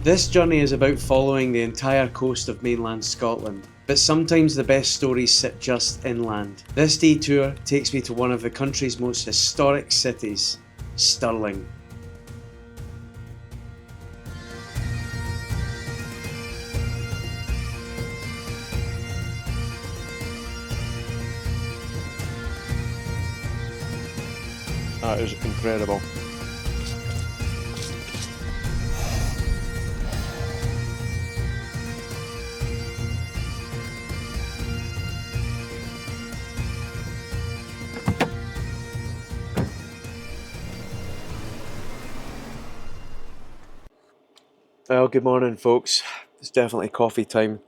This journey is about following the entire coast of mainland Scotland, but sometimes the best stories sit just inland. This detour takes me to one of the country's most historic cities, Stirling. That is incredible. Well, good morning folks. It's definitely coffee time.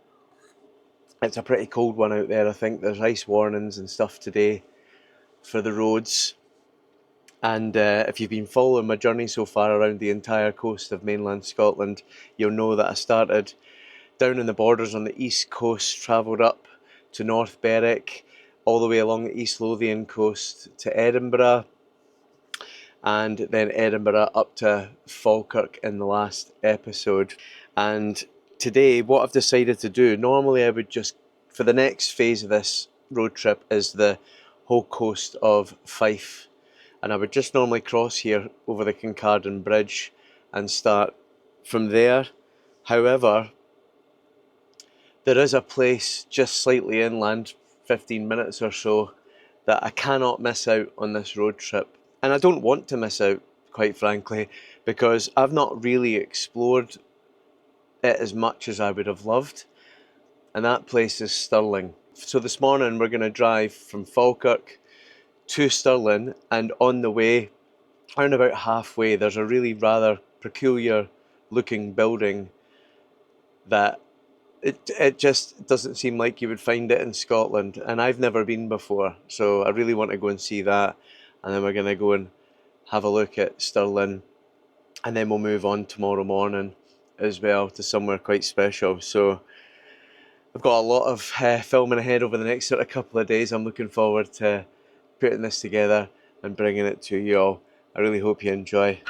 It's a pretty cold one out there. I think there's ice warnings and stuff today for the roads. And if you've been following my journey so far around the entire coast of mainland Scotland, you'll know that I started down in the borders on the east coast, travelled up to North Berwick, all the way along the East Lothian coast to Edinburgh, and then Edinburgh up to Falkirk in the last episode. And today, what I've decided to do, normally I would just, for the next phase of this road trip, is the whole coast of Fife. And I would just normally cross here over the Kincardine Bridge and start from there. However, there is a place just slightly inland, 15 minutes or so, that I cannot miss out on this road trip. And I don't want to miss out, quite frankly, because I've not really explored it as much as I would have loved. And that place is Stirling. So this morning we're going to drive from Falkirk to Stirling, and on the way, around about halfway, there's a really rather peculiar looking building that it just doesn't seem like you would find it in Scotland, and I've never been before, so I really want to go and see that. And then we're going to go and have a look at Stirling, and then we'll move on tomorrow morning as well to somewhere quite special. So I've got a lot of filming ahead over the next sort of couple of days. I'm looking forward to putting this together and bringing it to you all. I really hope you enjoy.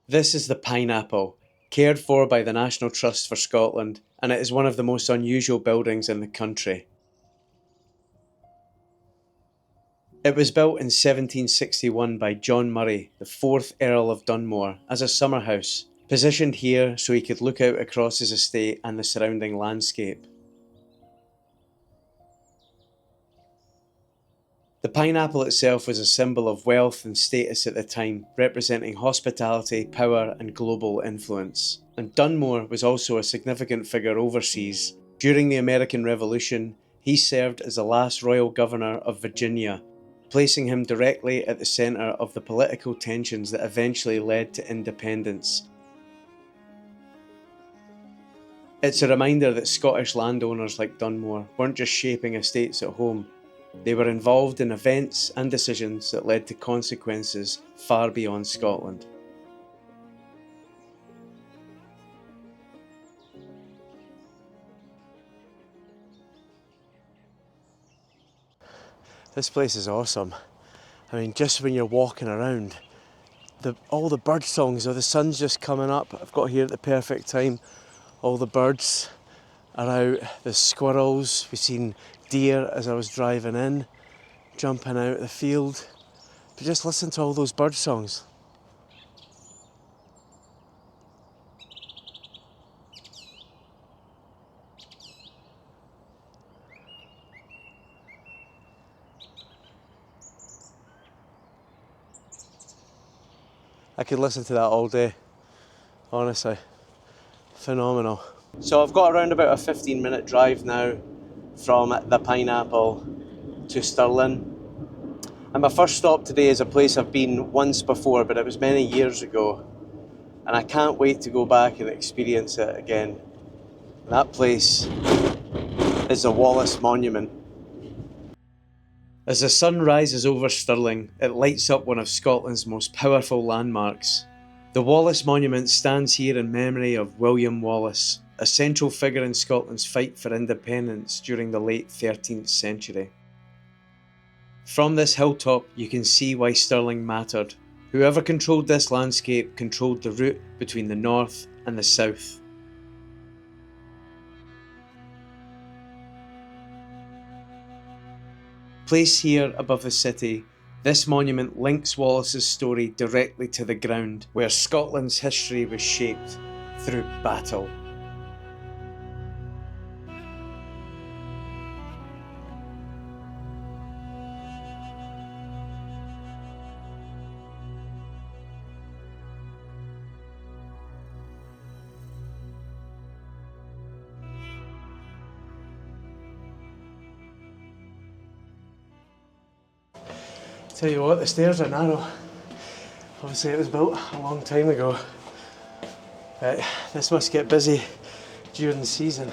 This is the Pineapple, cared for by the National Trust for Scotland, and it is one of the most unusual buildings in the country. It was built in 1761 by John Murray, the 4th Earl of Dunmore, as a summer house, positioned here so he could look out across his estate and the surrounding landscape. The pineapple itself was a symbol of wealth and status at the time, representing hospitality, power and global influence. And Dunmore was also a significant figure overseas. During the American Revolution, he served as the last royal governor of Virginia, placing him directly at the centre of the political tensions that eventually led to independence. It's a reminder that Scottish landowners like Dunmore weren't just shaping estates at home. They were involved in events and decisions that led to consequences far beyond Scotland. This place is awesome. I mean, just when you're walking around, all the bird songs, the sun's just coming up. I've got here at the perfect time. All the birds are out, the squirrels, we've seen deer as I was driving in, jumping out of the field. But just listen to all those bird songs. I could listen to that all day, honestly. Phenomenal. So I've got around about a 15-minute drive now from the Pineapple to Stirling. And my first stop today is a place I've been once before, but it was many years ago. And I can't wait to go back and experience it again. That place is the Wallace Monument. As the sun rises over Stirling, it lights up one of Scotland's most powerful landmarks. The Wallace Monument stands here in memory of William Wallace, a central figure in Scotland's fight for independence during the late 13th century. From this hilltop, you can see why Stirling mattered. Whoever controlled this landscape controlled the route between the north and the south. Placed here above the city, this monument links Wallace's story directly to the ground where Scotland's history was shaped through battle. Tell you what, the stairs are narrow. Obviously it was built a long time ago. But this must get busy during the season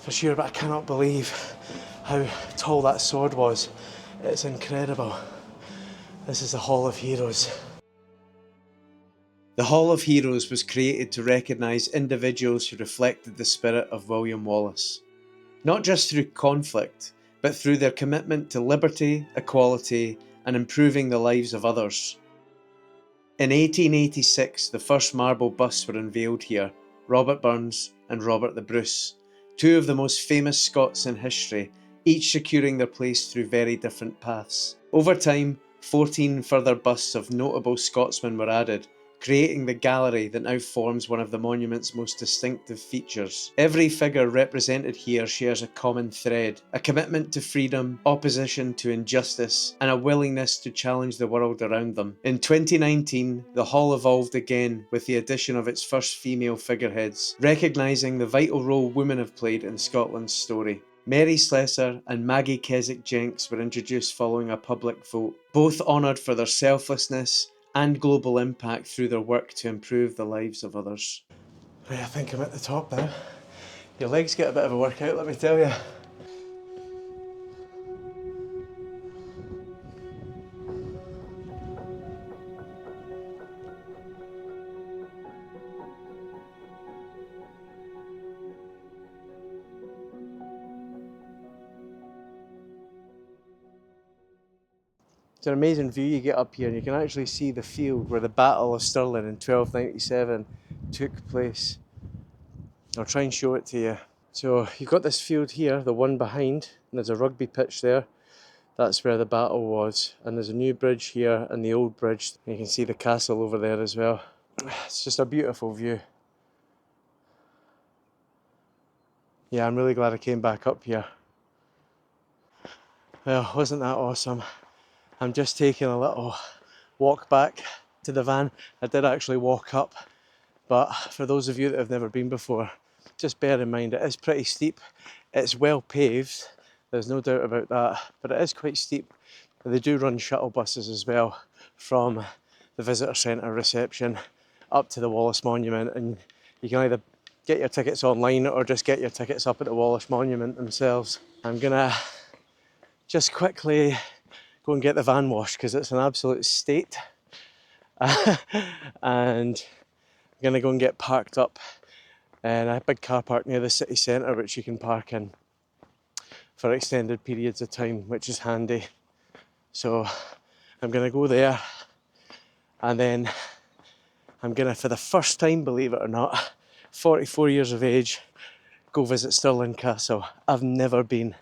for sure, but I cannot believe how tall that sword was. It's incredible. This is the Hall of Heroes. The Hall of Heroes was created to recognise individuals who reflected the spirit of William Wallace. Not just through conflict, but through their commitment to liberty, equality, and improving the lives of others. In 1886, the first marble busts were unveiled here, Robert Burns and Robert the Bruce, two of the most famous Scots in history, each securing their place through very different paths. Over time, 14 further busts of notable Scotsmen were added, creating the gallery that now forms one of the monument's most distinctive features. Every figure represented here shares a common thread, a commitment to freedom, opposition to injustice, and a willingness to challenge the world around them. In 2019, the hall evolved again with the addition of its first female figureheads, recognising the vital role women have played in Scotland's story. Mary Slessor and Maggie Keswick-Jenks were introduced following a public vote, both honoured for their selflessness and global impact through their work to improve the lives of others. Right, I think I'm at the top now. Your legs get a bit of a workout, let me tell you. It's an amazing view you get up here, and you can actually see the field where the Battle of Stirling in 1297 took place. I'll try and show it to you. So you've got this field here, the one behind, and there's a rugby pitch there. That's where the battle was. And there's a new bridge here and the old bridge. And you can see the castle over there as well. It's just a beautiful view. Yeah, I'm really glad I came back up here. Well, wasn't that awesome? I'm just taking a little walk back to the van. I did actually walk up, but for those of you that have never been before, just bear in mind it is pretty steep. It's well paved, there's no doubt about that, but it is quite steep. They do run shuttle buses as well from the visitor centre reception up to the Wallace Monument, and you can either get your tickets online or just get your tickets up at the Wallace Monument themselves. I'm gonna just quickly go and get the van washed because it's an absolute state. And I'm gonna go and get parked up in a big car park near the city centre, which you can park in for extended periods of time, which is handy. So I'm gonna go there, and then I'm gonna, for the first time, believe it or not, 44 years of age, go visit Stirling Castle. I've never been.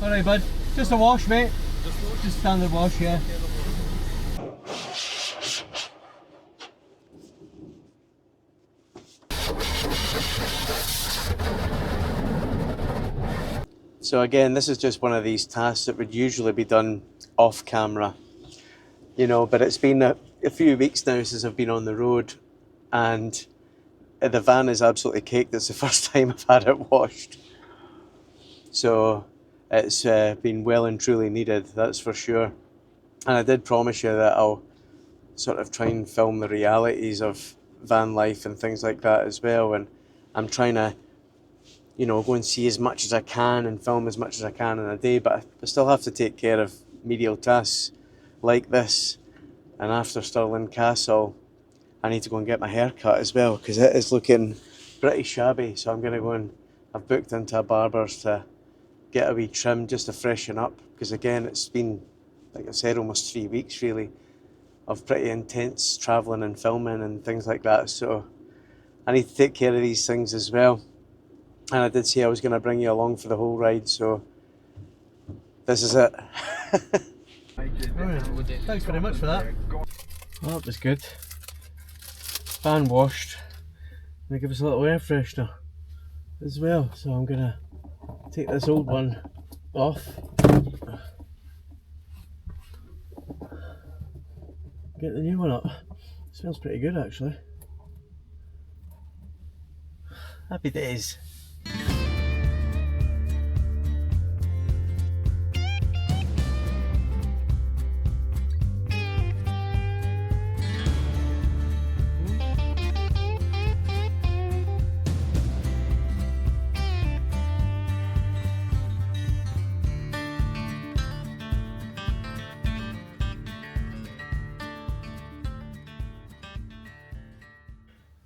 Alright bud, just a wash mate. Just standard wash, yeah. So again, this is just one of these tasks that would usually be done off camera, you know, but it's been a few weeks now since I've been on the road, and the van is absolutely caked. It's the first time I've had it washed. So it's been well and truly needed, that's for sure. And I did promise you that I'll sort of try and film the realities of van life and things like that as well. And I'm trying to, you know, go and see as much as I can and film as much as I can in a day, but I still have to take care of menial tasks like this. And after Stirling Castle, I need to go and get my hair cut as well, because it is looking pretty shabby. So I'm going to go and I've booked into a barber's to get a wee trim just to freshen up, because again, it's been, like I said, almost 3 weeks really of pretty intense travelling and filming and things like that. So I need to take care of these things as well. And I did say I was going to bring you along for the whole ride, so this is it. Thanks very much for that. Well, that was good. Fan washed. They give us a little air freshener as well, so I'm going to take this old one off. Get the new one up. Smells pretty good actually. Happy days.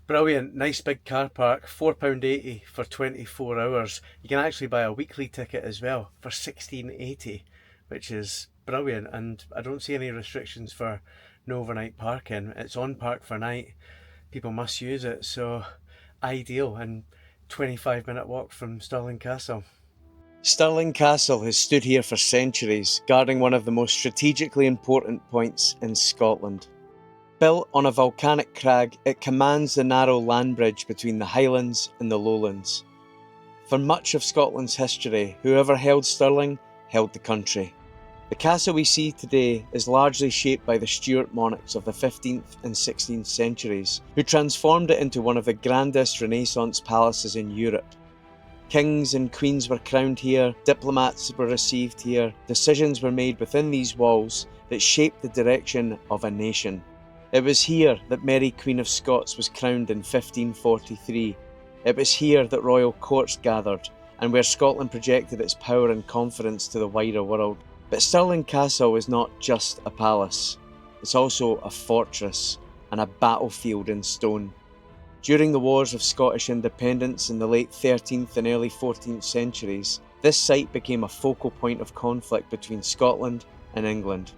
Brilliant, nice big car park, £4.80 for 24 hours. You can actually buy a weekly ticket as well for £16.80, which is brilliant, and I don't see any restrictions for no overnight parking. It's on park for night, people must use it, so ideal, and 25-minute walk from Stirling Castle. Stirling Castle has stood here for centuries, guarding one of the most strategically important points in Scotland. Built on a volcanic crag, it commands the narrow land bridge between the Highlands and the Lowlands. For much of Scotland's history, whoever held Stirling held the country. The castle we see today is largely shaped by the Stuart monarchs of the 15th and 16th centuries, who transformed it into one of the grandest Renaissance palaces in Europe. Kings and queens were crowned here, diplomats were received here, decisions were made within these walls that shaped the direction of a nation. It was here that Mary Queen of Scots was crowned in 1543. It was here that royal courts gathered, and where Scotland projected its power and confidence to the wider world. But Stirling Castle is not just a palace, it's also a fortress and a battlefield in stone. During the wars of Scottish independence in the late 13th and early 14th centuries, this site became a focal point of conflict between Scotland and England.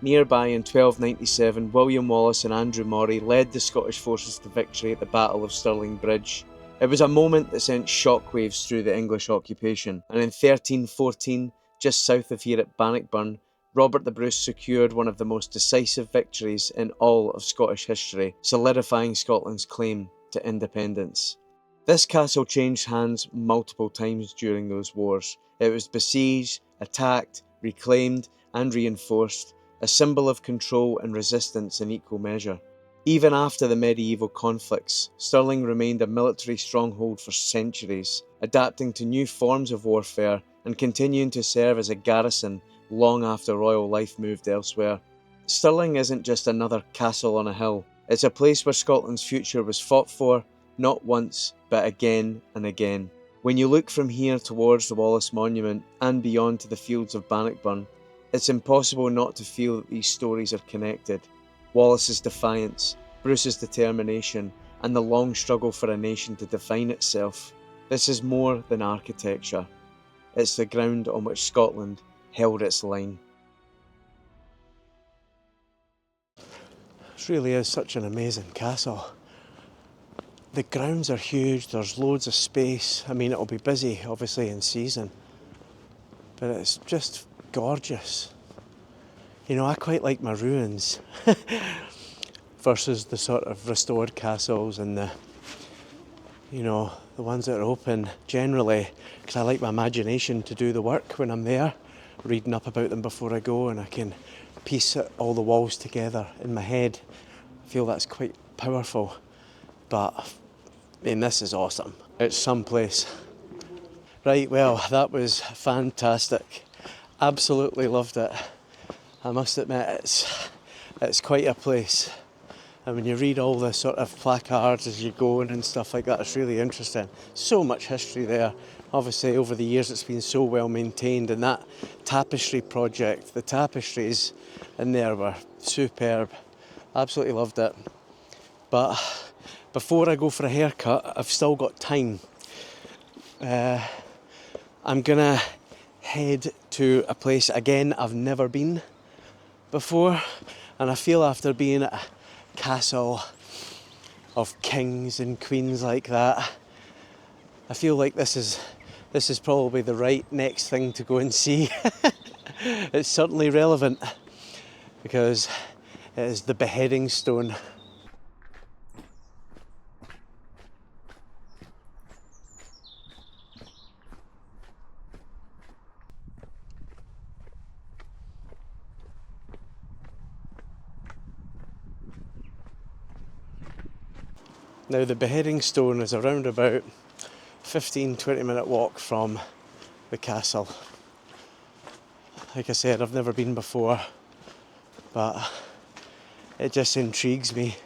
Nearby in 1297, William Wallace and Andrew Murray led the Scottish forces to victory at the Battle of Stirling Bridge. It was a moment that sent shockwaves through the English occupation, and in 1314, just south of here at Bannockburn, Robert the Bruce secured one of the most decisive victories in all of Scottish history, solidifying Scotland's claim to independence. This castle changed hands multiple times during those wars. It was besieged, attacked, reclaimed, and reinforced, a symbol of control and resistance in equal measure. Even after the medieval conflicts, Stirling remained a military stronghold for centuries, adapting to new forms of warfare and continuing to serve as a garrison long after royal life moved elsewhere. Stirling isn't just another castle on a hill, it's a place where Scotland's future was fought for, not once, but again and again. When you look from here towards the Wallace Monument and beyond to the fields of Bannockburn, it's impossible not to feel that these stories are connected. Wallace's defiance, Bruce's determination, and the long struggle for a nation to define itself. This is more than architecture. It's the ground on which Scotland held its line. This really is such an amazing castle. The grounds are huge, there's loads of space. I mean, it'll be busy, obviously, in season. but it's just gorgeous. You know, I quite like my ruins versus the sort of restored castles and the, you know, the ones that are open generally, because I like my imagination to do the work when I'm there, reading up about them before I go, and I can piece all the walls together in my head. I feel that's quite powerful, but I mean, this is awesome. It's someplace. Right, well, that was fantastic. Absolutely loved it. I must admit, it's quite a place. And when you read all the sort of placards as you go and stuff like that, it's really interesting. So much history there. Obviously, over the years, it's been so well maintained. And that tapestry project, the tapestries in there were superb. Absolutely loved it. But before I go for a haircut, I've still got time. I'm gonna head to a place again I've never been before, and I feel after being at a castle of kings and queens like that, I feel like this is probably the right next thing to go and see. It's certainly relevant because it is the Beheading Stone. Now, the Beheading Stone is around about 15-20 minute walk from the castle. Like I said, I've never been before, but it just intrigues me.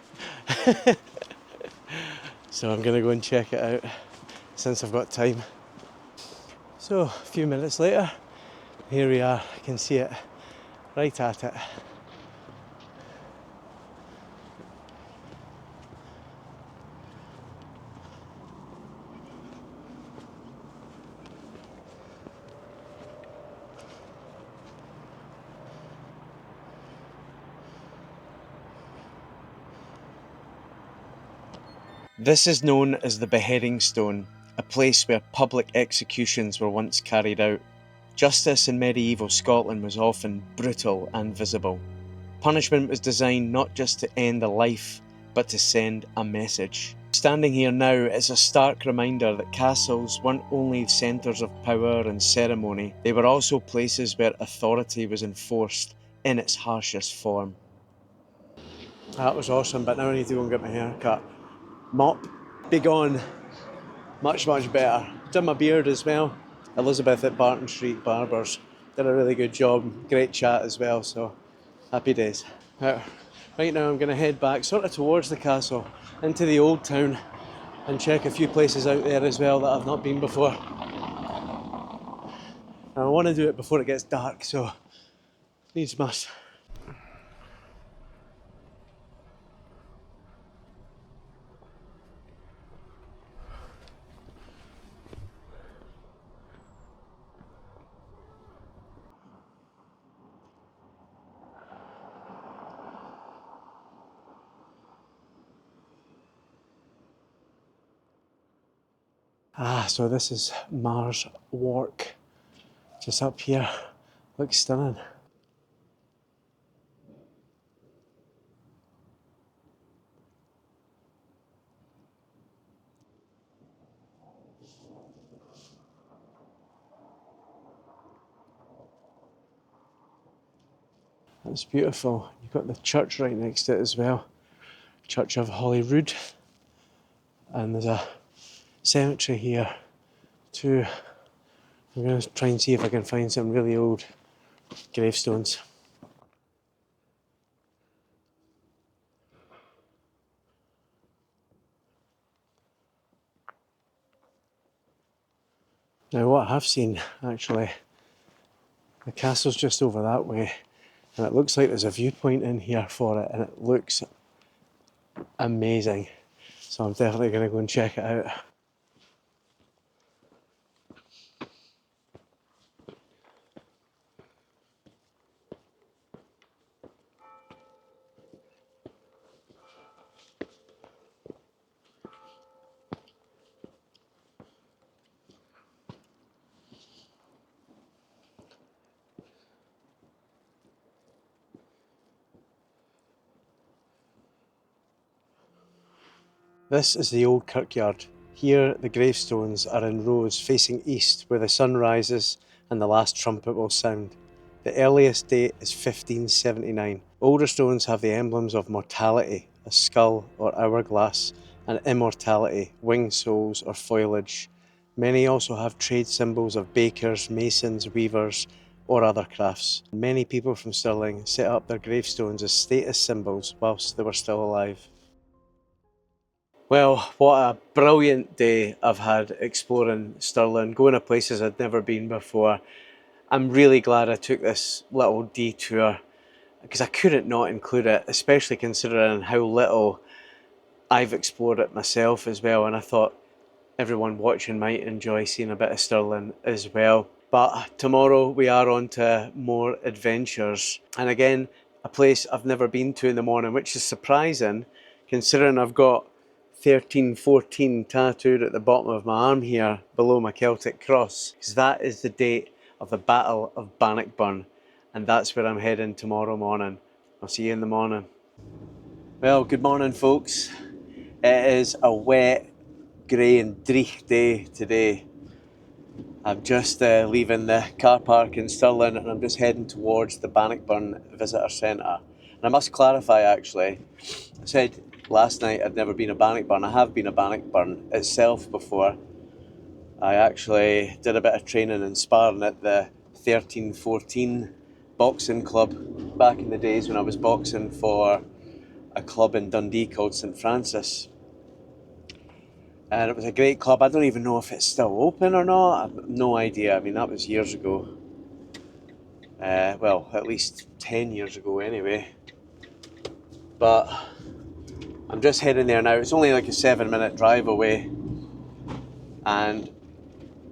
So I'm going to go and check it out since I've got time. So a few minutes later, here we are. I can see it right at it. This is known as the Beheading Stone, a place where public executions were once carried out. Justice in medieval Scotland was often brutal and visible. Punishment was designed not just to end a life, but to send a message. Standing here now is a stark reminder that castles weren't only centres of power and ceremony, they were also places where authority was enforced in its harshest form. That was awesome, but now I need to go and get my hair cut. Mop, be gone. Much better. Done my beard as well. Elizabeth at Barton Street Barbers did a really good job. Great chat as well, so happy days. Right now I'm going to head back sort of towards the castle, into the old town, and check a few places out there as well that I've not been before. And I want to do it before it gets dark, so needs must. So this is Mars Wark, just up here. Looks stunning. That's beautiful. You've got the church right next to it as well. Church of Holyrood. And there's a cemetery here too. I'm going to try and see if I can find some really old gravestones. Now what I have seen actually, the castle's just over that way, and it looks like there's a viewpoint in here for it, and it looks amazing. So I'm definitely going to go and check it out. This is the old kirkyard. Here the gravestones are in rows facing east where the sun rises and the last trumpet will sound. The earliest date is 1579. Older stones have the emblems of mortality, a skull or hourglass, and immortality, winged souls or foliage. Many also have trade symbols of bakers, masons, weavers, or other crafts. Many people from Stirling set up their gravestones as status symbols whilst they were still alive. Well, what a brilliant day I've had exploring Stirling, going to places I'd never been before. I'm really glad I took this little detour because I couldn't not include it, especially considering how little I've explored it myself as well, and I thought everyone watching might enjoy seeing a bit of Stirling as well. But tomorrow we are on to more adventures, and again a place I've never been to in the morning, which is surprising considering I've got 1314 tattooed at the bottom of my arm here below my Celtic cross, because that is the date of the Battle of Bannockburn, and that's where I'm heading tomorrow morning. I'll see you in the morning. Well, good morning folks. It is a wet, grey and dreich day today. I'm just leaving the car park in Stirling and I'm just heading towards the Bannockburn Visitor Centre. And I must clarify actually, I said last night I'd never been a Bannockburn. I have been a Bannockburn itself before. I actually did a bit of training and sparring at the 1314 boxing club back in the days when I was boxing for a club in Dundee called St Francis. And it was a great club. I don't even know if it's still open or not. I've no idea. I mean, that was years ago. Well, at least 10 years ago anyway. But I'm just heading there now. It's only like a 7-minute drive away. And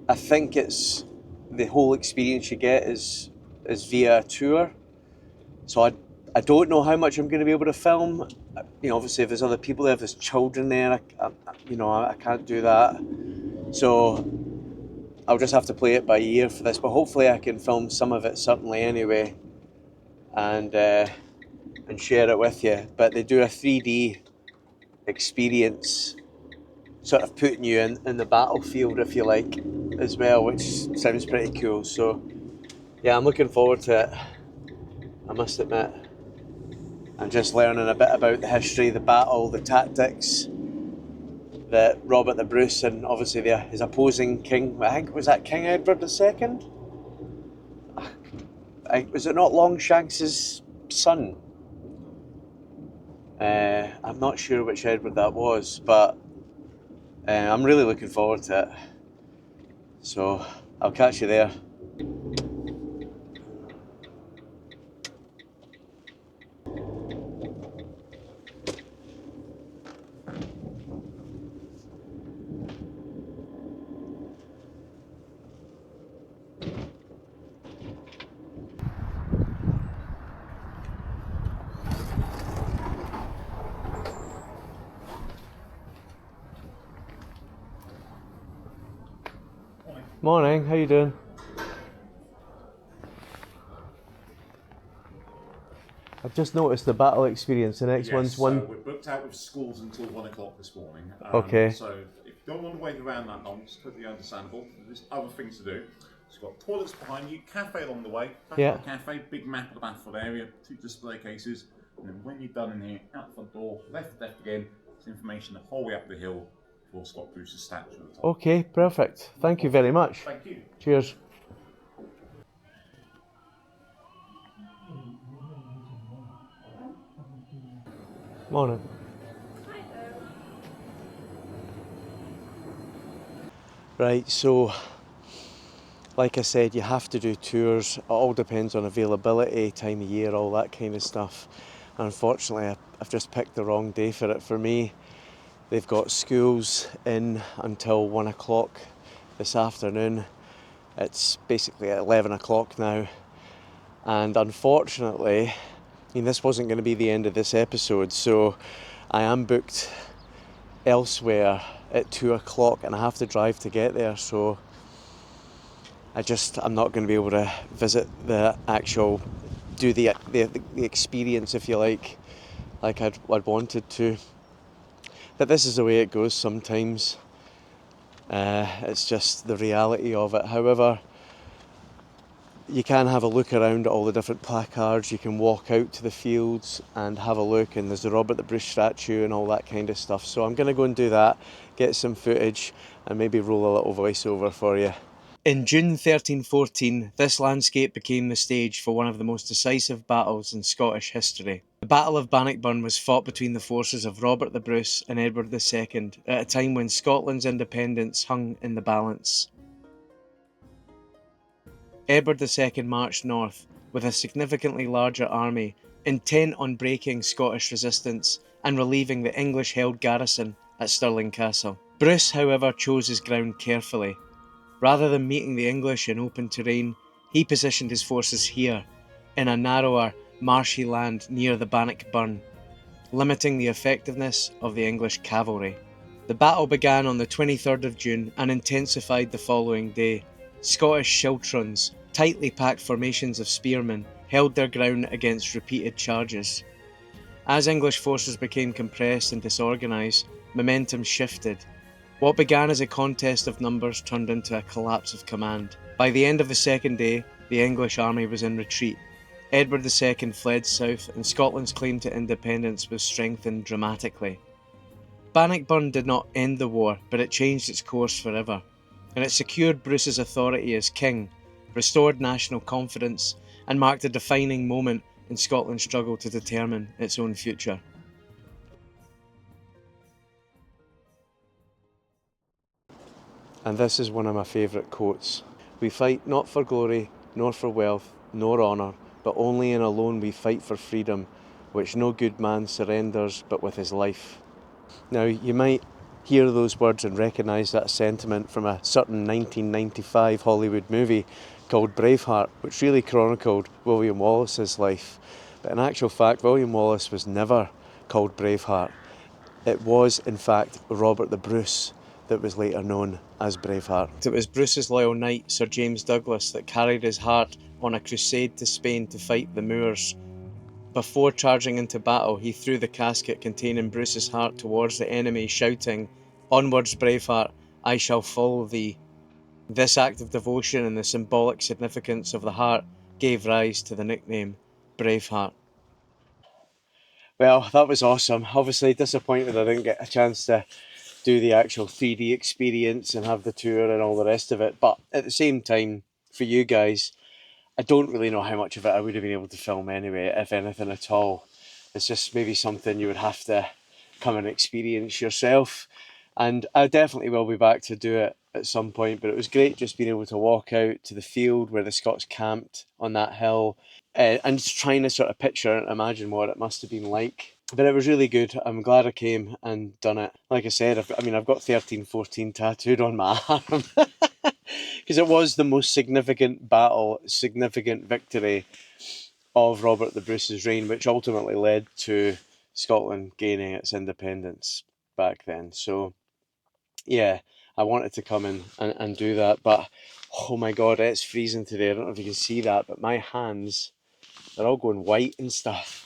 I think it's the whole experience you get is via a tour. So I don't know how much I'm going to be able to film. You know, obviously if there's other people there, if there's children there, I can't do that. So I'll just have to play it by ear for this, but hopefully I can film some of it certainly anyway, and share it with you. But they do a 3D experience, sort of putting you in the battlefield, if you like, as well, which sounds pretty cool. So yeah, I'm looking forward to it, I must admit. I'm just learning a bit about the history, the battle, the tactics that Robert the Bruce and obviously his opposing king, I think, was that King Edward II? Was it not Longshanks's son? I'm not sure which Edward that was, but I'm really looking forward to it. So I'll catch you there. Morning, how you doing? I've just noticed the battle experience. The next one's one. So we're booked out with schools until 1 o'clock this morning. Okay. So if you don't want to wait around that long, it's totally understandable. There's other things to do. So you've got toilets behind you, cafe along the way. Yeah. Cafe, big map of the Bathford area, 2 display cases, and then when you're done in here, out the front door, left again. It's information the whole way up the hill for Scott Bruce's statue at the top. Okay, perfect. Thank you very much. Thank you. Cheers. Morning. Right, so like I said, you have to do tours. It all depends on availability, time of year, all that kind of stuff. And unfortunately, I've just picked the wrong day for it. For me, they've got schools in until 1 o'clock this afternoon. It's basically at 11 o'clock now. And unfortunately, I mean, this wasn't going to be the end of this episode, so I am booked elsewhere at 2 o'clock and I have to drive to get there, so I'm not going to be able to visit the actual, do the experience, if you like I'd wanted to. But this is the way it goes sometimes. It's just the reality of it. However, you can have a look around at all the different placards. You can walk out to the fields and have a look, and there's the Robert the Bruce statue and all that kind of stuff. So I'm going to go and do that, get some footage, and maybe roll a little voiceover for you. In June 1314, this landscape became the stage for one of the most decisive battles in Scottish history. The Battle of Bannockburn was fought between the forces of Robert the Bruce and Edward II at a time when Scotland's independence hung in the balance. Edward II marched north with a significantly larger army, intent on breaking Scottish resistance and relieving the English-held garrison at Stirling Castle. Bruce, however, chose his ground carefully. Rather than meeting the English in open terrain, he positioned his forces here, in a narrower, marshy land near the Bannockburn, limiting the effectiveness of the English cavalry. The battle began on the 23rd of June and intensified the following day. Scottish schiltrons, tightly packed formations of spearmen, held their ground against repeated charges. As English forces became compressed and disorganised, momentum shifted. What began as a contest of numbers turned into a collapse of command. By the end of the second day, the English army was in retreat. Edward II fled south, and Scotland's claim to independence was strengthened dramatically. Bannockburn did not end the war, but it changed its course forever, and it secured Bruce's authority as king, restored national confidence, and marked a defining moment in Scotland's struggle to determine its own future. And this is one of my favourite quotes. We fight not for glory, nor for wealth, nor honour, but only and alone we fight for freedom, which no good man surrenders but with his life. Now, you might hear those words and recognise that sentiment from a certain 1995 Hollywood movie called Braveheart, which really chronicled William Wallace's life. But in actual fact, William Wallace was never called Braveheart. It was, in fact, Robert the Bruce that was later known as Braveheart. It was Bruce's loyal knight, Sir James Douglas, that carried his heart on a crusade to Spain to fight the Moors. Before charging into battle, he threw the casket containing Bruce's heart towards the enemy, shouting, "Onwards, Braveheart, I shall follow thee." This act of devotion and the symbolic significance of the heart gave rise to the nickname Braveheart. Well, that was awesome. Obviously disappointed I didn't get a chance to do the actual 3D experience and have the tour and all the rest of it, but at the same time, for you guys, I don't really know how much of it I would have been able to film anyway, if anything at all. It's just maybe something you would have to come and experience yourself. And I definitely will be back to do it at some point, but it was great just being able to walk out to the field where the Scots camped on that hill, and just trying to sort of picture and imagine what it must have been like. But it was really good. I'm glad I came and done it. Like I said, I've got 1314 tattooed on my arm. Because it was the most significant battle, significant victory of Robert the Bruce's reign, which ultimately led to Scotland gaining its independence back then. So, yeah, I wanted to come in and do that, but oh my god, it's freezing today. I don't know if you can see that, but my hands, they're all going white and stuff.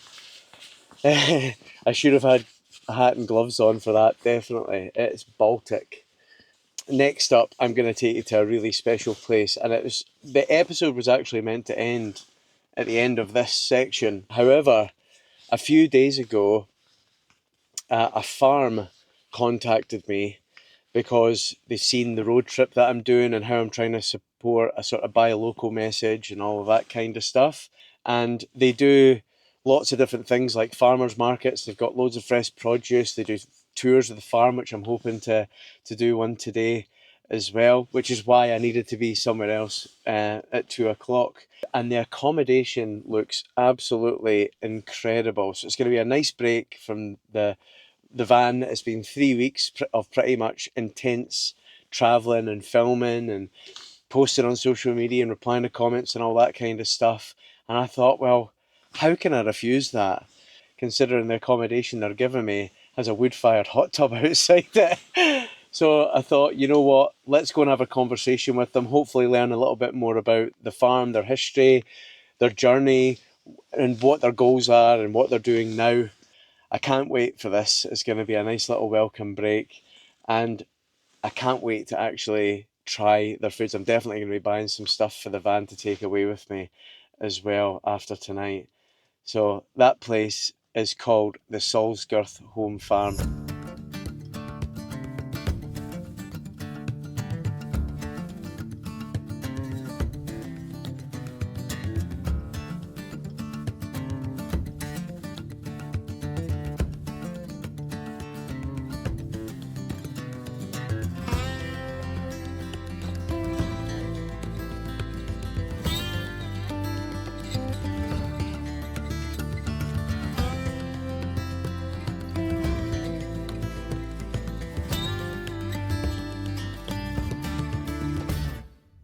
I should have had a hat and gloves on for that, definitely. It's Baltic. Next up, I'm going to take you to a really special place, and the episode was actually meant to end at the end of this section. However, a few days ago, a farm contacted me because they've seen the road trip that I'm doing and how I'm trying to support a sort of buy a local message and all of that kind of stuff. And they do lots of different things like farmers markets. They've got loads of fresh produce. They do tours of the farm, which I'm hoping to do one today as well, which is why I needed to be somewhere else at 2 o'clock. And the accommodation looks absolutely incredible. So it's going to be a nice break from the van. It's been 3 weeks of pretty much intense travelling and filming and posting on social media and replying to comments and all that kind of stuff. And I thought, well, how can I refuse that, considering the accommodation they're giving me has a wood-fired hot tub outside it? So I thought, you know what, let's go and have a conversation with them, hopefully learn a little bit more about the farm, their history, their journey, and what their goals are and what they're doing now. I can't wait for this. It's going to be a nice little welcome break, and I can't wait to actually try their foods. I'm definitely going to be buying some stuff for the van to take away with me as well after tonight. So that place is called the Solsgirth Home Farm.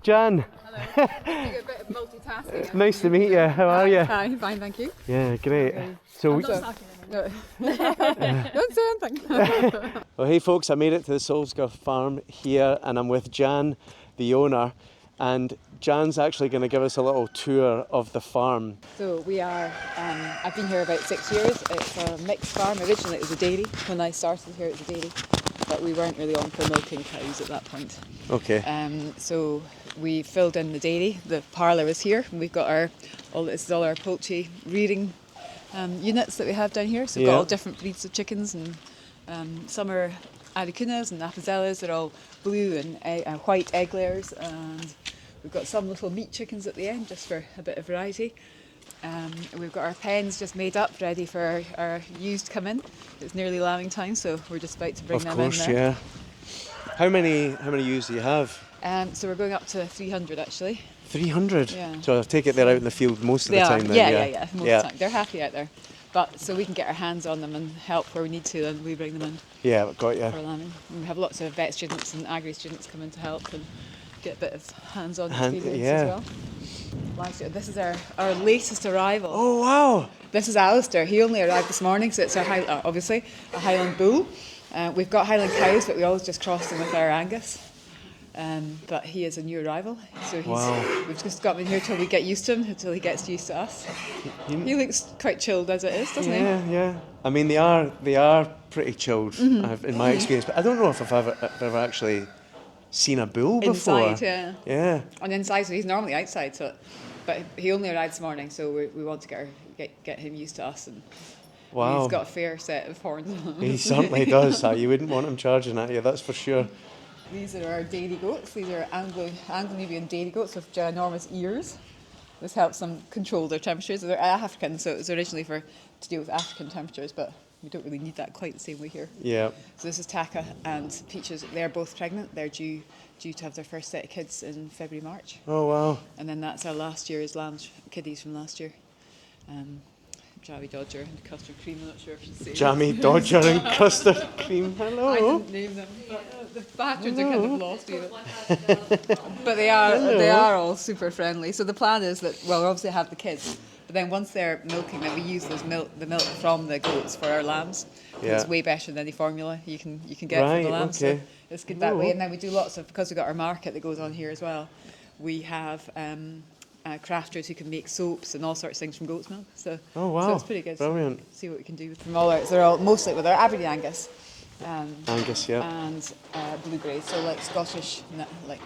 Jan, Hello. A bit of multitasking. nice to meet you. How are you? Hi, fine, thank you. Yeah, great. So, Don't say anything. well, hey folks, I made it to the Solsgirth farm here, and I'm with Jan, the owner, and Jan's actually going to give us a little tour of the farm. So we are, I've been here about 6 years. It's a mixed farm. Originally it was a dairy. When I started here it was a dairy, but we weren't really on for milking cows at that point. Okay. So we filled in the dairy. The parlour is here, and we've got this is all our poultry rearing units that we have down here. So we've got all different breeds of chickens, and some are Aricunas and Apizellas. They're all blue and white egg layers, and we've got some little meat chickens at the end just for a bit of variety. We've got our pens just made up, ready for our ewes to come in. It's nearly lambing time, so we're just about to bring them in there. Of course, yeah. How many ewes do you have? So we're going up to 300 actually. 300? Yeah. So I take it they're out in the field most of the time then? Yeah, most of the time. They're happy out there. But so we can get our hands on them and help where we need to, and we bring them in Yeah, got you. for lambing. And we have lots of vet students and agri students come in to help and get a bit of hands-on experience as well. This is our latest arrival. Oh, wow. This is Alistair. He only arrived this morning, so it's obviously a Highland bull. We've got Highland cows, but we always just cross them with our Angus. But he is a new arrival, so we've just got him in here till we get used to him, until he gets used to us. He looks quite chilled as it is, doesn't he? Yeah. I mean, they are pretty chilled in my experience, but I don't know if I've ever actually seen a bull before. Inside, Yeah. On the inside, so he's normally outside, but he only arrived this morning, so we want to get him used to us. And Wow. he's got a fair set of horns on him. He certainly does. You wouldn't want him charging at you, that's for sure. These are our dairy goats. These are Anglo-Nubian dairy goats with ginormous ears. This helps them control their temperatures. They're African, so it was originally to deal with African temperatures, but we don't really need that quite the same way here. Yeah. So this is Taka and Peaches. They're both pregnant. They're due to have their first set of kids in February, March. Oh, wow. And then that's our last year's kiddies from last year. Jammy Dodger and Custard Cream, I'm not sure if you say. Jammy Dodger and Custard Cream, hello. I didn't name them, but the bastards are kind of lost even. But they are all super friendly. So the plan is that, well, we obviously have the kids, but then once they're milking, then we use the milk from the goats for our lambs. Yeah. It's way better than any formula you can get for the lambs. Okay. So it's good that way. And then we do lots of, because we've got our market that goes on here as well, we have crafters who can make soaps and all sorts of things from goat's milk. So, Oh, wow. so it's pretty good. Brilliant. So see what we can do with them all. They're all mostly with our Aberdeen Angus. Angus, yeah. And blueberries, so like Scottish, like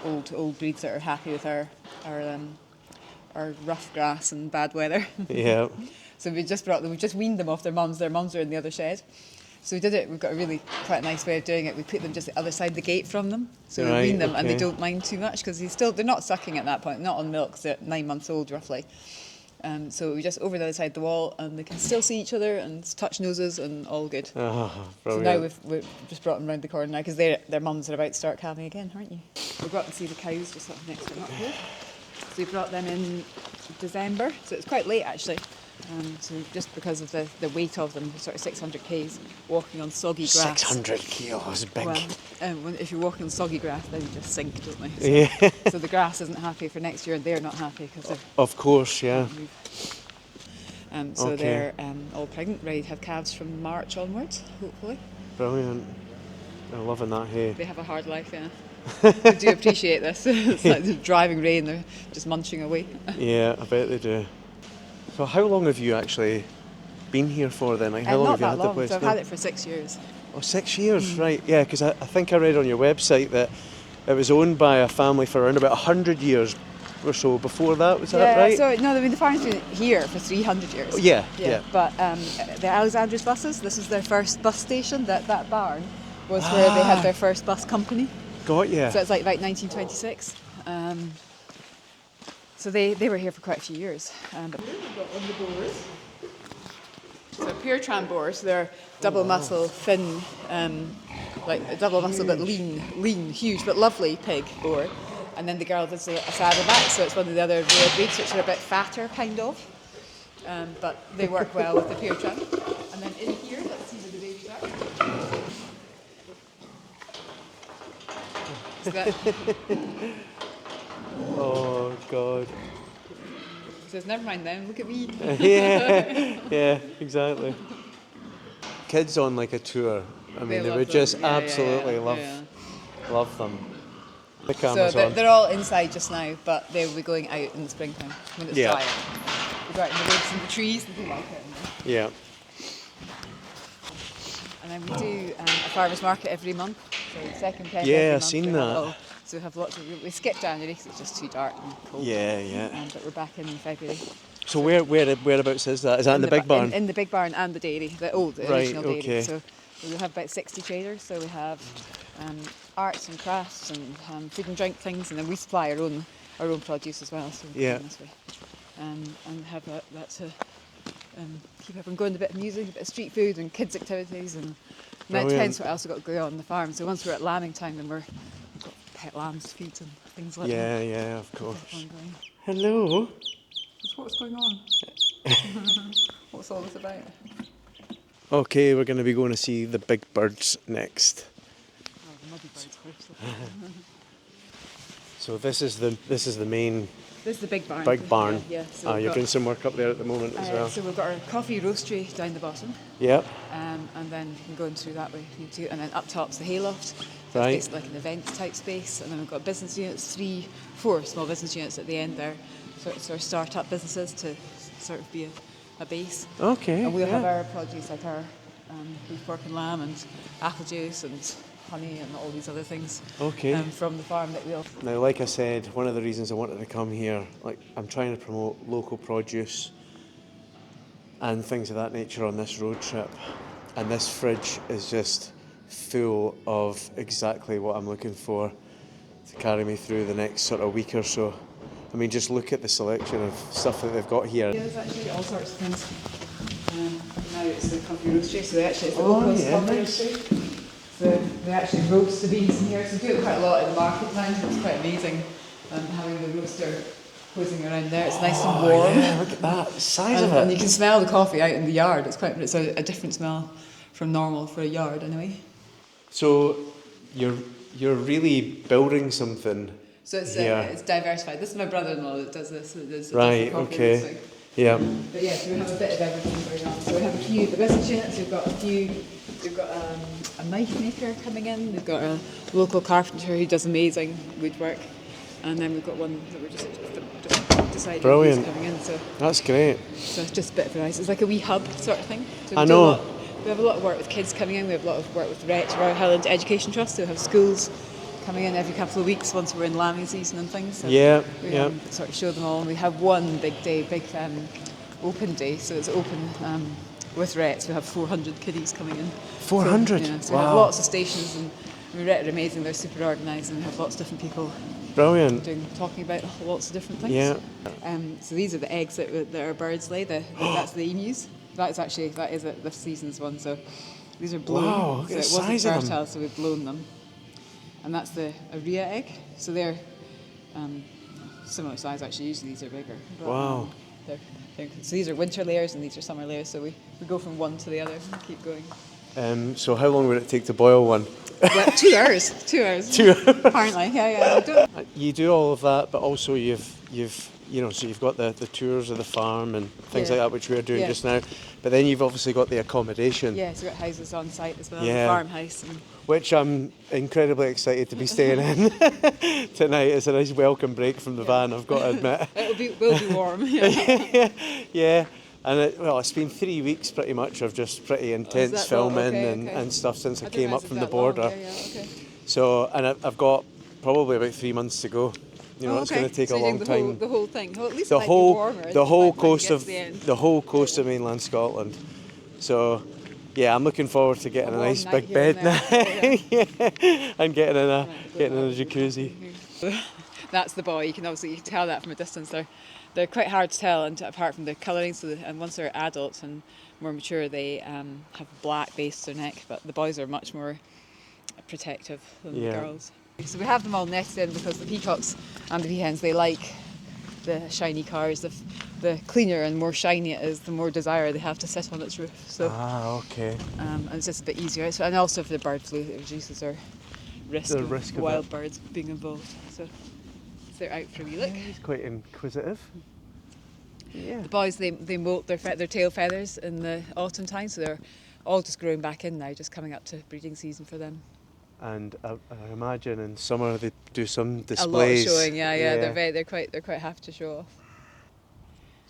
old breeds that are happy with our rough grass and bad weather. Yeah. So we just brought them. We just weaned them off their mums. Their mums are in the other shed. So we did it. We've got a really quite a nice way of doing it. We put them just the other side of the gate from them. So we wean them, and they don't mind too much because they're not sucking at that point, not on milk. They're 9 months old roughly. So we just over the other side of the wall, and they can still see each other and touch noses and all good. Oh, So brilliant. now we've just brought them round the corner now because their mums are about to start calving again, aren't you? We've got to see the cows just up next to them up here. So we brought them in December, so it's quite late actually. So just because of the weight of them, sort of 600 k's walking on soggy grass. 600 kilos, big. Well, if you're walking on soggy grass, then you just sink, don't they? So, Yeah. so the grass isn't happy for next year, and they're not happy because they're. Of course, yeah. So Okay. they're all pregnant, ready to have calves from March onwards, hopefully. Brilliant. I'm loving that, hey. They have a hard life, yeah. They do appreciate this. It's like the driving rain, they're just munching away. Yeah, I bet they do. So how long have you actually been here for then? Like, how long Not have you that had the long, place? so I've No? had it for 6 years. Oh, 6 years, right? Yeah, because I think I read on your website that it was owned by a family for around about 100 years or so before that. Was that right? So no, I mean the farm's been here for 300 years. Oh, yeah. But the Alexandria's buses, this is their first bus station. That barn was where they had their first bus company. Got you. So it's like about 1926. So they were here for quite a few years. But we've got on the boars. So pure tram boars, they're double muscle, thin, like a double muscle but lean, huge but lovely pig boar. And then the girl does a saddleback, so it's one of the other rare breeds which are a bit fatter kind of. But they work well with the pure tram. And then in here, let's see where the babies are. So that, Oh, God. says, never mind them, look at me. Yeah, exactly. Kids on like a tour, I mean, they love would them. just Yeah, absolutely yeah. love them. The So camera's on. they're all inside just now, but they will be going out in the springtime when it's Yeah. drier. We go out in the woods and the trees and they like it. Yeah. And then we do a farmers market every month. So second Penny Yeah, every I've month. seen We have that. it all. So we have lots of. We skip January because it's just too dark and cold. Yeah. But we're back in February. So whereabouts is that? Is that in the big barn? In the big barn and the dairy, the Right, original dairy. okay. So we have about 60 traders. So we have arts and crafts and food and drink things, and then we supply our own produce as well. So we Yeah. this way. And have that to keep everyone going. A bit of music, a bit of street food, and kids activities, and then it depends what else we've got going on the farm. So once we're at lambing time, then we've got pet lambs to feed and things like that. Yeah, of course. Ongoing. Hello. So what's going on? What's all this about? Okay, we're going to be going to see the big birds next. Oh, the muddy birds first. So this is the main This is the big barn. big barn. Yeah. So we've You're got, doing some work up there at the moment as well. So we've got our coffee roastery down the bottom, Yeah. and then we can go in through that way. And then up top's the hayloft. So Right. it's basically like an event type space, and then we've got business units, 4 small business units at the end there. So it's our start-up businesses to sort of be a base. Okay. And we'll yeah. have our produce like our beef, pork and lamb and apple juice and honey and all these other things Okay. from the farm that we'll... Now, like I said, one of the reasons I wanted to come here, like I'm trying to promote local produce and things of that nature on this road trip, and this fridge is just full of exactly what I'm looking for to carry me through the next sort of week or so. I mean, just look at the selection of stuff that they've got here. There's actually all sorts of things. Now it's the coffee roastery, so it's the Oh, Oakland's yeah, coffee nice. roastery. So they actually roast the beans in here, so we do it quite a lot in the market now, so it's quite amazing having the roaster whizzing around there. It's nice and warm. Yeah, look at that, the size of And it. you can smell the coffee out in the yard. It's a different smell from normal for a yard anyway. So you're really building something. So it's here. it's diversified. This is my brother-in-law that does this. Right, does the coffee okay. roasting. Yeah. But yeah, so we have a bit of everything going on. So we have a few the business units. We've got a knife maker coming in. We've got a local carpenter who does amazing woodwork, and then we've got one that we're just deciding Brilliant. who's coming in. So That's great. it's just a bit of variety. It's like a wee hub sort of thing. So we I do a know. lot- we have a lot of work with kids coming in. We have a lot of work with RET, Royal Highland Education Trust. So we have schools coming in every couple of weeks once we're in lambing season and things. So Yeah, we yeah. sort of show them all. And we have one big day, open day. So it's open with RET. We have 400 kiddies coming in. 400? So we have Wow. lots of stations, and RET are amazing. They're super organised, and we have lots of different people Brilliant. talking about lots of different things. Yeah. So these are the eggs that our birds lay. That's the emus. That is this season's one. So these are blown. Wow, look So at it the wasn't size of them. fertile, so we've blown them. And that's the Aria egg. So they're similar size actually. Usually these are bigger. But, Wow. so these are winter layers and these are summer layers. So we go from one to the other and keep going. So how long would it take to boil one? Well, 2 hours. 2 hours. 2 hours. Apparently, yeah. I don't, You do all of that, but also you've got the tours of the farm and things Yeah. like that, which we're doing Yeah. just now. But then you've obviously got the accommodation, yeah, so we've got houses on site as well. Yeah. A farmhouse. And which I'm incredibly excited to be staying in tonight. It's a nice welcome break from the van, I've got to admit. will be warm. Yeah. Yeah, And it's been 3 weeks pretty much of just pretty intense that long? filming Okay, and, okay. and stuff since I didn't came realise up it from was the that long. border. Yeah, okay. So, and I've got probably about 3 months to go. You know, Oh, it's okay. going to take so a you're long doing time. the whole thing. Well, at least The it might whole, be warmer. the whole by you coast get of to the end. the whole coast of mainland Scotland. So, yeah, I'm looking forward to getting a warm nice night big here and bed now, there. Yeah. and getting in a Right, getting in a we'll go jacuzzi. here. That's the boy. You can tell that from a distance. They're quite hard to tell, and apart from the colouring. And once they're adults and more mature, they have a black base to their neck. But the boys are much more protective than the girls. So we have them all nested in because the peacocks and the peahens, they like the shiny cars. The cleaner and more shiny it is, the more desire they have to sit on its roof. So Okay. and it's just a bit easier. So, and also for the bird flu, it reduces our risk of wild birds being involved. So they're out for a wee look. Yeah, he's quite inquisitive. Yeah. The boys, they molt their tail feathers in the autumn time, so they're all just growing back in now, just coming up to breeding season for them. And I imagine in summer they do some displays. A lot of showing, yeah. They're quite happy to show off.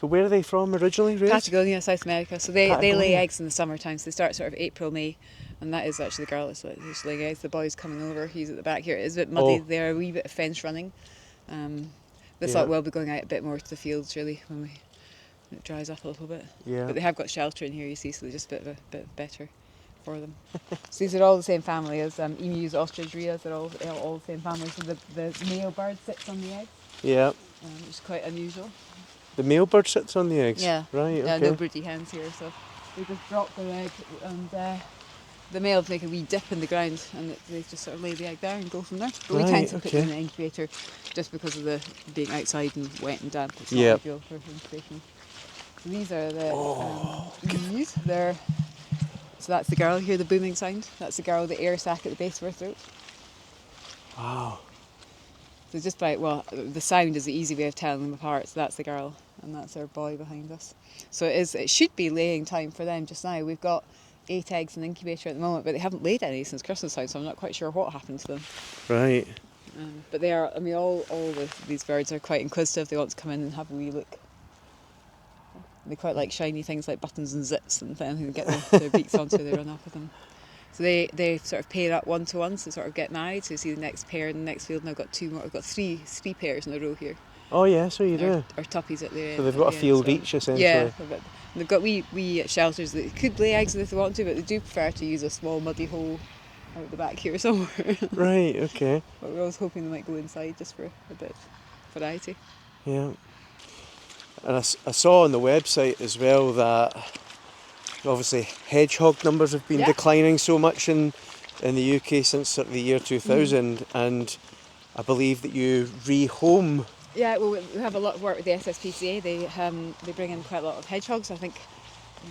So where are they from originally, raised? Patagonia, South America. So they lay Patagonia. eggs in the summertime. So they start sort of April, May, and that is actually the girl that's laying eggs. The boy's coming over. He's at the back here. It is a bit muddy. There, a wee bit of fence running. This lot will be going out a bit more to the fields really when it dries up a little bit. Yeah. But they have got shelter in here, you see, so they're just a bit better for them. So these are all the same family as emus, ostrich, rheas. They're all the same family. So the male bird sits on the eggs, Yeah. which is quite unusual. The male bird sits on the eggs? Yeah. Right, okay. Yeah, no broody hens here, so they just drop their egg and the males make a wee dip in the ground and they just sort of lay the egg there and go from there. But we tend to put them in the incubator just because of the being outside and wet and damp. It's not ideal for incubation. So these are the emus. So that's the girl, you hear the booming sound? That's the girl with the air sac at the base of her throat. Wow. So just the sound is the easy way of telling them apart. So that's the girl and that's our boy behind us. So it should be laying time for them just now. We've got 8 eggs in the incubator at the moment, but they haven't laid any since Christmas time, so I'm not quite sure what happened to them. Right. But they are, all these birds are quite inquisitive. They want to come in and have a wee look. They quite like shiny things like buttons and zips and anything they get their beaks onto, they run up with them. So they sort of pair up 1 to 1, so sort of get married. So you see the next pair in the next field, and I've got 2 more. I've got three pairs in a row here. Oh yeah, so you do. Our tuppies at the end. So they've got a field each essentially. Yeah, they've got wee shelters that could lay eggs if they want to, but they do prefer to use a small muddy hole out the back here somewhere. Right, okay. But we're always hoping they might go inside just for a bit of variety. Yeah. And I saw on the website as well that obviously hedgehog numbers have been declining so much in the UK since sort of the year 2000, and I believe that you rehome. Yeah, well, we have a lot of work with the SSPCA. They bring in quite a lot of hedgehogs. I think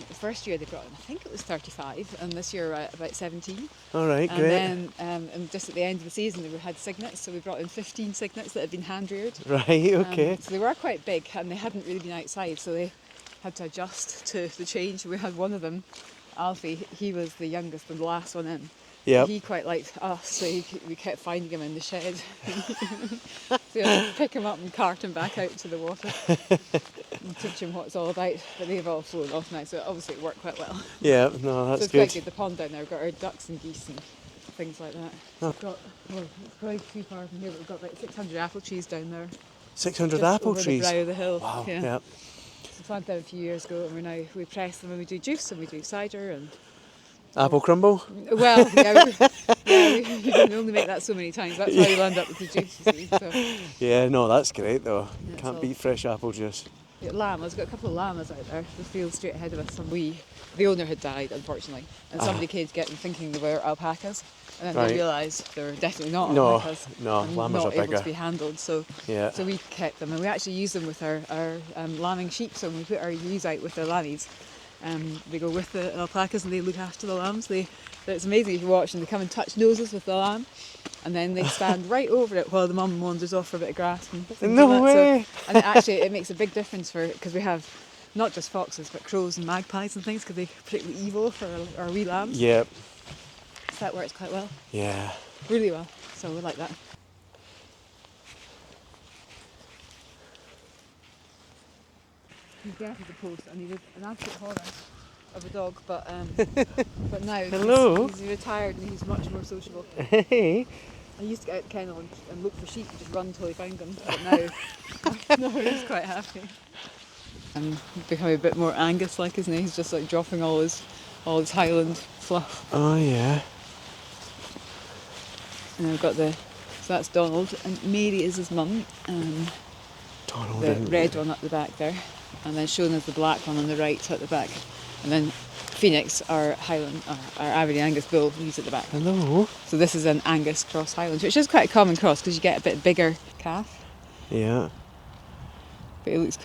the first year they brought in, I think it was 35, and this year about 17. All right, great. And then and just at the end of the season we had cygnets, so we brought in 15 cygnets that had been hand reared. Right, okay. So they were quite big and they hadn't really been outside, so they had to adjust to the change. We had one of them, Alfie, he was the youngest and the last one in. Yep. He quite liked us, so we kept finding him in the shed. So we had to pick him up and cart him back out to the water and teach him what it's all about. But they've all flown off now, so obviously it worked quite well. Yeah, no, that's so it's good. quite good. The pond down there, we've got our ducks and geese and things like that. So we've got, it's probably too far from here, but we've got about 600 apple trees down there. 600 just apple over trees? the brow of the hill. Wow, yeah. yeah. So we planted them a few years ago, and we press them and we do juice and we do cider and. Apple crumble? Well, we can only make that so many times. That's how you end up with the juice, you see. So. Yeah, no, that's great though. Yeah, Can't beat fresh apple juice. Llamas, we've got a couple of llamas out there, the field straight ahead of us, and the owner had died, unfortunately, and somebody came to get them thinking they were alpacas, and then they realised they were definitely not alpacas. No, and llamas not are able bigger. to be handled, so we kept them, and we actually use them with our lambing sheep, so when we put our ewes out with their lammies, they go with the alpacas and they look after the lambs. It's amazing if you watch, and they come and touch noses with the lamb, and then they stand right over it while the mum wanders off for a bit of grass. And No way! And it makes a big difference because we have not just foxes but crows and magpies and things because they're particularly evil for our wee lambs. Yep. So that works quite well. Yeah. Really well. So we like that. He's deaf as a post, and he was an absolute horror of a dog. But now Hello. he's retired and he's much more sociable. Hey. I used to get out the kennel and look for sheep and just run until he found them. But now, no, he's quite happy. And becoming a bit more Angus-like, isn't he? He's just like dropping all his Highland fluff. Oh yeah. And I've got so that's Donald, and Mary is his mum, Donald the and red one up the back there, and then shown as the black one on the right at the back, and then Phoenix, our Highland, our Aberdeen Angus bull, he's at the back. Hello. So this is an Angus cross Highland, which is quite a common cross because you get a bit bigger calf, Yeah. but he's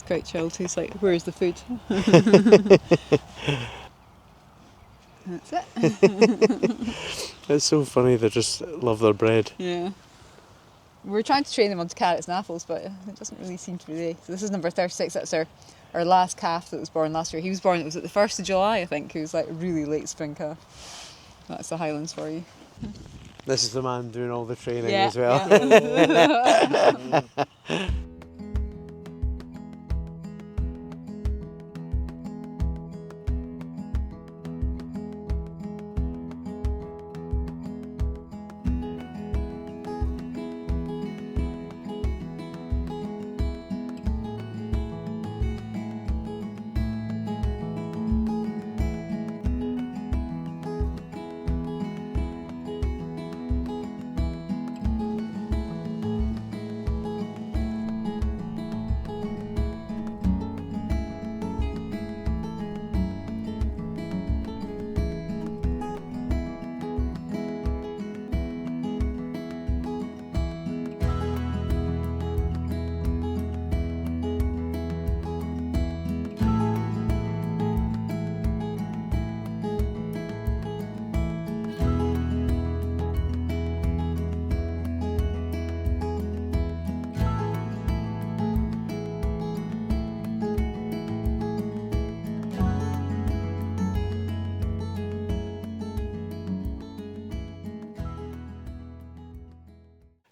quite chilled. He's like, where's the food? That's it. It's so funny, they just love their bread. Yeah. We're trying to train them onto carrots and apples, but it doesn't really seem to be there. So this is number 36. That's our last calf that was born last year. He was born, it was at the 1st of July, I think. He was like a really late spring calf. That's the Highlands for you. This is the man doing all the training Yeah, as well. yeah.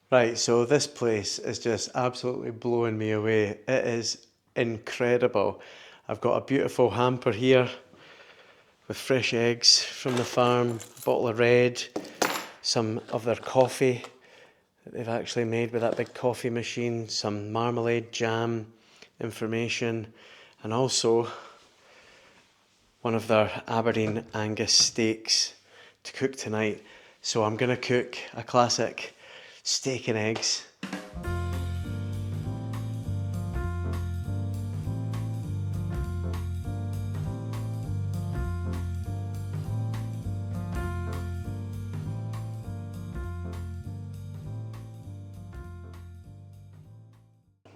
Right, so this place is just absolutely blowing me away. It is incredible. I've got a beautiful hamper here with fresh eggs from the farm, a bottle of red, some of their coffee that they've actually made with that big coffee machine, some marmalade, jam, information, and also one of their Aberdeen Angus steaks to cook tonight. So I'm going to cook a classic steak and eggs.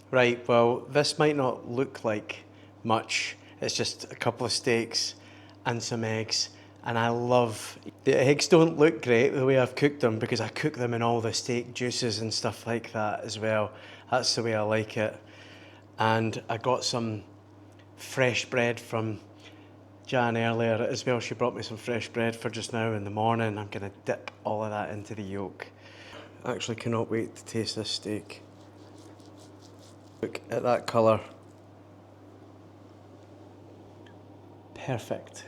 Right, well, this might not look like much. It's just a couple of steaks and some eggs. And I love, the eggs don't look great the way I've cooked them because I cook them in all the steak juices and stuff like that as well. That's the way I like it. And I got some fresh bread from Jan earlier as well. She brought me some fresh bread for just now in the morning. I'm gonna dip all of that into the yolk. I actually cannot wait to taste this steak. Look at that colour. Perfect.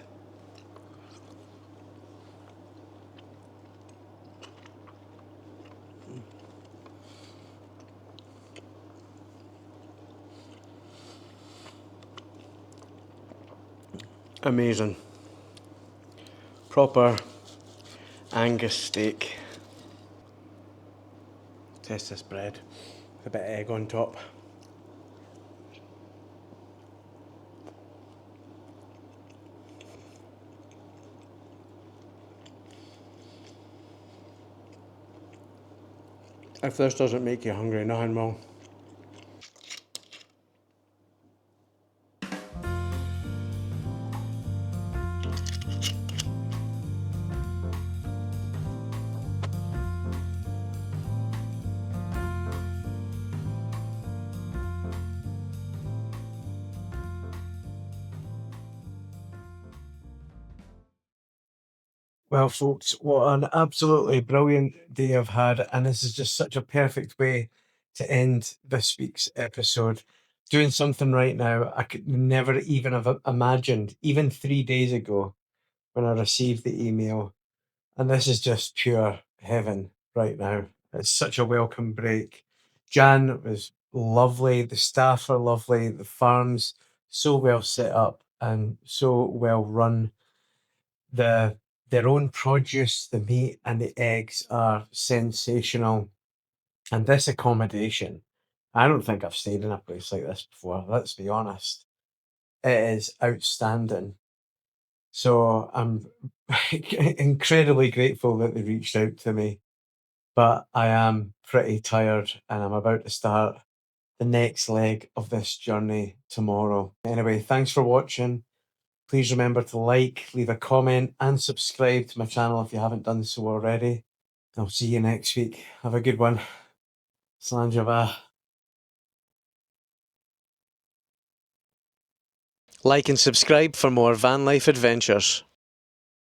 Amazing. Proper Angus steak. Test this bread with a bit of egg on top. If this doesn't make you hungry, nothing will. Well, folks, what an absolutely brilliant day I've had, and this is just such a perfect way to end this week's episode. doing something right now I could never even have imagined, even 3 days ago when I received the email. And this is just pure heaven right now. It's such a welcome break. Jan was lovely. The staff are lovely. The farm's so well set up and so well run. Their own produce, the meat and the eggs are sensational. And this accommodation, I don't think I've stayed in a place like this before, let's be honest. It is outstanding. So I'm incredibly grateful that they reached out to me. But I am pretty tired and I'm about to start the next leg of this journey tomorrow. Anyway, thanks for watching. Please remember to like, leave a comment and subscribe to my channel if you haven't done so already. I'll see you next week. Have a good one. Slanjava. Like and subscribe for more van life adventures.